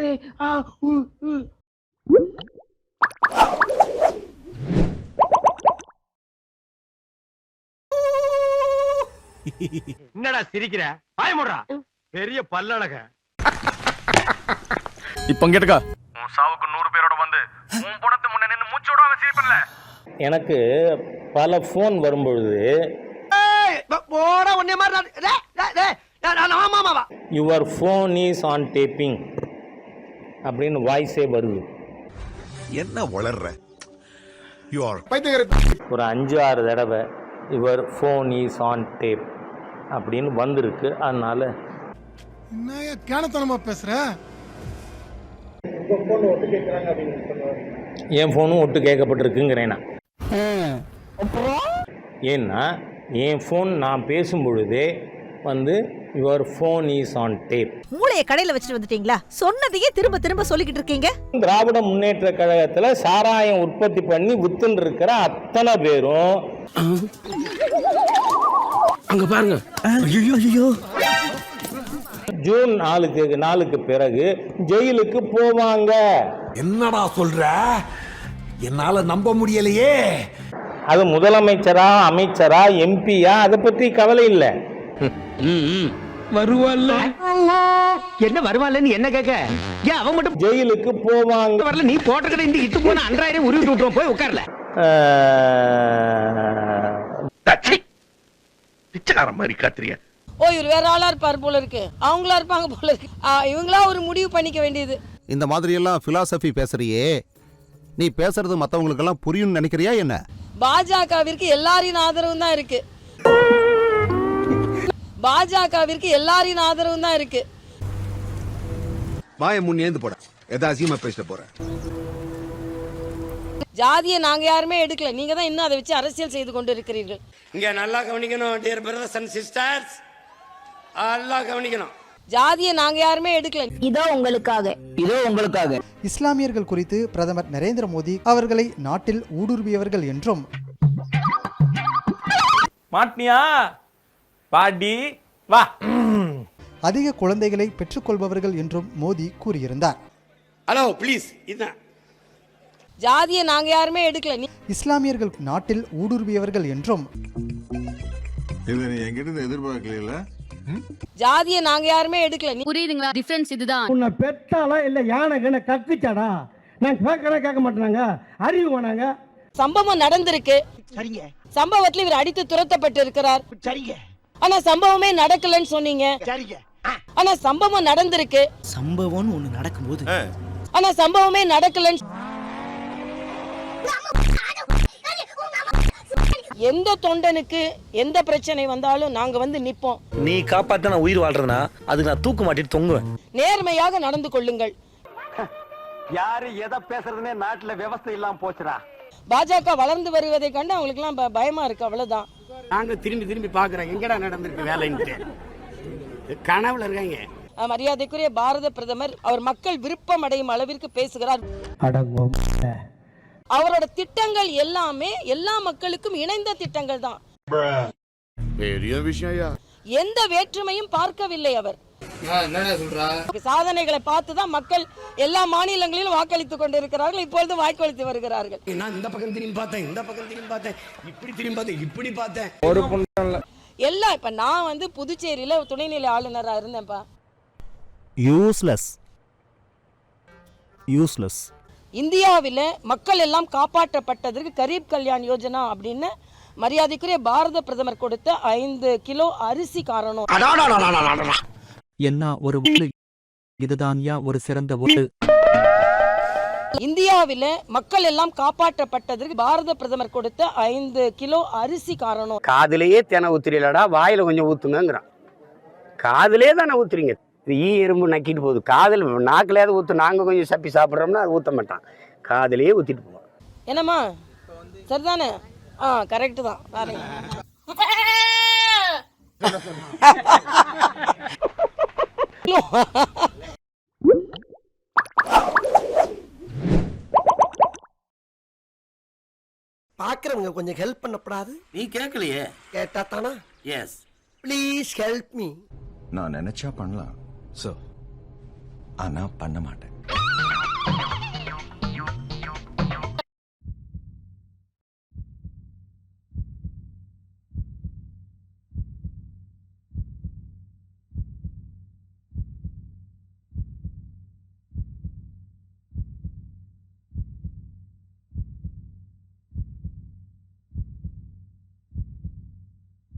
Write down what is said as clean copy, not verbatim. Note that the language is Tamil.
அரே ஆ உ உ. என்னடா சிரிக்கிற? பயமுடுறா. பெரிய பல்லழக. இப்போ கேட்டுக்கா. உன் சாவுக்கு 100 பேரோட வந்து உன் பணத்தை முன்ன நின்னு மூச்சோட அவன் சிரிப்பல்ல. எனக்கு பல ஃபோன் வரும்பொழுது போடா ஒண்ணே மாதிரி ஆமாமாவா your phone is on tapping அப்படின்னு வாய்ஸே வருது. என்ன வளர்ற யூ ஆர் ஒரு 5-6 தடவை your phone is on tap அப்படின்னு வந்திருக்கு. அதனால என்ன கேனத்தனமா பேசுற? என் ஃபோனும் ஒட்டு கேட்கப்பட்டிருக்குங்கிறேன் நான். ஏன்னா என் ஃபோன் நான் பேசும் பொழுதே வந்து your phone is on tap. மூளையை கடையில வச்சுட்டு வந்துட்டீங்களா? சொன்னதையே திரும்ப திரும்ப சொல்லிக்கிட்டு இருக்கீங்க. திராவிட முன்னேற்ற கழகத்துல சாராயம் உற்பத்தி பண்ணி வித்துன்னு இருக்கிற அத்தனை பேரும் அங்க பாருங்க. ஜூன் 4க்கு பிறகு ஜெயிலுக்கு போவாங்க. என்னடா சொல்ற? என்னால நம்ப முடியலையே. அது முதலமைச்சரா, அமைச்சரா, எம்பியா, அதை பற்றி கவலை இல்லை. வருவாள்ல. என்ன வருவான்லன்னு என்ன கேட்க? ஏன் அவன் மட்டும் ஜெயிலுக்கு போவாங்க. வரல? நீ போட்டுக்கிற இந்த இட்டு போன 2000 உருவிட்டு விட்டுருவோம். போய் உட்கார்ல. பிச்சைக்கார மாதிரி காத்துறிய. ஓ இவர் வேற ஆளா இருப்பார் போல இருக்கு, அவங்களா இருப்பாங்க போல இருக்கு. இவங்களா ஒரு முடிவு பண்ணிக்க வேண்டியது. இந்த மாதிரி எல்லாம் பிலாசபி பேசுறியே, நீ பேசுறது மத்தவங்களுக்கெல்லாம் புரியும்னு நினைக்கிறியா என்ன? பாஜகவிற்கு எல்லாரின் ஆதரவும் தான் இருக்கு. பாஜகவிற்கு எல்லாரின் ஆதரவும் தான் இருக்கு. வாயை முன் ஏந்து போட. எதா அசியமா பேச போற? ஜாதியை நாங்க யாருமே எடுக்கல. நீங்க தான் இன்னும் அதை வச்சு அரசியல் செய்து கொண்டு இருக்கிறீர்கள். இங்க நல்லா கவனிக்கணும் டியர் பிரதர்ஸ் அண்ட் சிஸ்டர்ஸ். நல்லா கவனிக்கணும். ஜாதியை நாங்க யாருமே எடுக்கல. இதோ உங்களுக்காக. இஸ்லாமியர்கள் குறித்து பிரதமர் நரேந்திர மோடி அவர்களை நாட்டில் ஊடுருவியவர்கள் என்றும், மாட்னியா பாடி வா, அதிக குழந்தைகளை பெற்றுக்கொள்பவர்கள் என்றும் மோடி கூறியிருந்தார். Hello please. இதுதான் ஜாதியை நாங்க யாருமே எடுக்கல. இஸ்லாமியர்கள் நாட்டில் ஊடுருவியவர்கள் என்றும், எதிர்பார்க்கல. ஜாதியை நாங்க யாருமே எடுக்கல. புரியுதுங்களா? டிஃபரன்ஸ் இதுதான். உன்னை பெத்தாலா இல்ல யானை கண்ண கக்குச்சாடா? நான் கேட்க மாட்டாங்க. அறிவு வேணாங்க. சம்பவம் நடந்திருக்கு. சரிங்க சம்பவத்தில் இவர் அடித்து துரத்தப்பட்டு இருக்கிறார். சரிங்க. ஆனா சம்பவமே நடக்கலன்னு சொன்னீங்க. சரிங்க. ஆனா சம்பவம் நடந்திருக்கு. சம்பவம் ஒண்ணு நடக்கும்போது ஆனா சம்பவமே நடக்கலன்னு எந்த தொண்டனுக்கு எந்த பிரச்சனை வந்தாலும் நாங்க வந்து நிப்போம். நீ காப்பாத்த நான் உயிர் வாழ்றேனா அதுக்கு நான் தூக்கு மாட்டிட்டு தொங்குவேன். நேர்மையாக நடந்து கொள்ளுங்கள். யாரு எதை பேசுறதுனே நாட்டுல விவசாயம் இல்லாம போச்சுடா. பாஜக வளர்ந்து வருவதை கண்டு அவங்களுக்கு எல்லாம் பயமா இருக்கு. அவ்வளவுதான். நாங்க திரும்பி பாக்குறோம் எங்கடா நடந்திருக்கு வேலைன்ட்டு. கனவுல இருக்காங்க. மரியாதைக்குரிய பாரத பிரதமர் அவர் மக்கள் விருப்பம் அடையும் அளவிற்கு பேசுகிறார். அவரோட திட்டங்கள் எல்லாமே எல்லா மக்களுக்கும் இணைந்த திட்டங்கள் தான். பெரிய விஷயம். எந்த வேற்றுமையும் பார்க்கவில்லை அவர். சாதனைகளை பார்த்துதான் மக்கள் எல்லா மாநிலங்களிலும் வாக்களித்துக் கொண்டிருக்கிறார்கள். இப்பொழுது வாக்களித்து வருகிறார்கள். நான் இந்த பக்கம் திரும்பி பார்த்தேன், இந்த பக்கம் திரும்பி பார்த்தேன், இப்படி திரும்பி பார்த்தேன், இப்படி பார்த்தேன். ஒரு புண்ணல்ல எல்லாம் இப்ப நான் வந்து புதுச்சேரியில துணைநிலை ஆளுநரா இருந்தேன்ப்பா. யூஸ்லெஸ். இந்தியாவில மக்கள் எல்லாம் காப்பாற்றப்பட்டதற்கு கரீப் கல்யாண் யோஜனா அப்படின்னு மரியாதைக்குரிய பாரத பிரதமர் கொடுத்த 5 கிலோ அரிசி காரணம். என்ன ஒரு இதுதான் ஒரு சிறந்த ஓட்டு. இந்தியாவில மக்கள் எல்லாம் காப்பாற்றப்பட்டதற்கு பாரத பிரதமர் கொடுத்த 5 கிலோ அரிசி காரணம். காதுலயே தேனை ஊத்துறீங்களா? வாயில கொஞ்சம் ஊத்துங்கிறான். காதுலயே தானே ஊத்துறீங்க. ஈ எறும்பு நக்கிட்டு போகுது. காதல் நாக்கிலேயாவது ஊத்து. நாங்க கொஞ்சம் சப்பி சாப்பிட்றோம்னா அது ஊத்த மாட்டான். காதலையே ஊத்திட்டு போவோம். என்னம்மா சரிதானே? கரெக்ட் தான். பாக்குறவங்க கொஞ்சம் ஹெல்ப் பண்ணப்படாது? நீ கேட்கலையே. கேட்டா தானா? Yes please help me. நான் நினைச்சா பண்ணலாம், ஆனா பண்ண மாட்டேன்.